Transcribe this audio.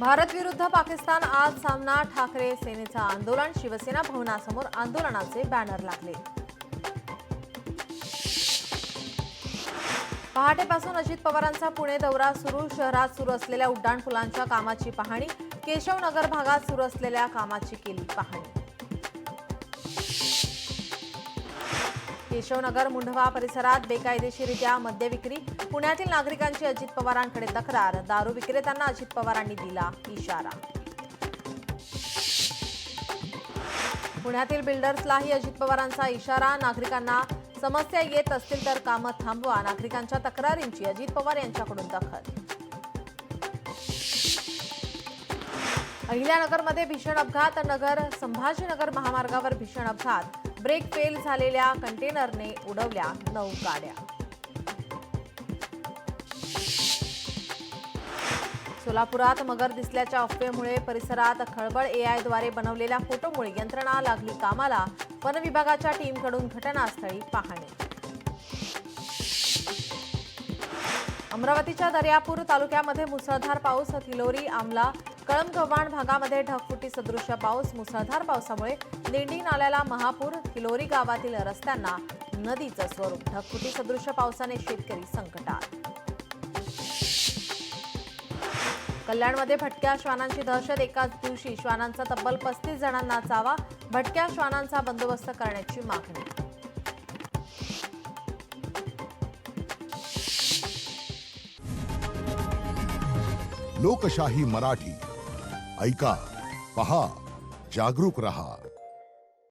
भारत विरुद्ध पाकिस्तान आज सामना ठाकरे सेनेचं आंदोलन शिवसेना भवनासमोर आंदोलनाचे बॅनर लागले। पहाटेपासून अजित पवारांचा पुणे दौरा सुरू। शहरात सुरू असलेल्या उड्डाणपुलांच्या कामाची पाहणी, केशवनगर भागात सुरू असलेल्या कामाची केली पाहणी। केशवनगर मुंढवा परिसरात बेकायदेशीरित्या मद्य विक्री, पुण्यातील नागरिकांची अजित पवारांकडे तक्रार, दारू विक्रेत्यांना अजित पवारांनी दिला इशारा। पुण्यातील बिल्डर्सलाही अजित पवारांचा इशारा, नागरिकांना समस्या येत असतील तर कामं थांबवा, नागरिकांच्या तक्रारींची अजित पवार यांच्याकडून दखल। अहिल्यानगरमध्ये भीषण अपघात, नगर संभाजीनगर महामार्गावर भीषण अपघात, ब्रेक फेल झालेल्या कंटेनरने उडवल्या 9 गाड्या। सोलापुरात मगर दिसल्याच्या अफवेमुळे परिसरात खळबळ। एआयद्वारे बनवलेल्या फोटोमुळे यंत्रणा लागली कामाला, वन विभागाच्या टीमकडून घटनास्थळी पाहणी। अमरावतीच्या दर्यापूर तालुक्यामध्ये मुसळधार पाऊस, तिलोरी आमला कळमगव्हाण भागामध्ये ढगफुटी सदृश्य पाऊस। मुसळधार पावसामुळे दिंडी नाल्याला महापूर, तिलोरी गावातील रस्त्यांना नदीचं स्वरूप। ढगफुटी सदृश्य पावसाने शेतकरी संकटात। कल्याणमध्ये भटक्या श्वानांची दहशत, एकाच दिवशी श्वानांचा तब्बल 35 जणांना चावा, भटक्या श्वानांचा बंदोबस्त करण्याची मागणी। लोकशाही मराठी ऐका, पहा, जागरूक रहा।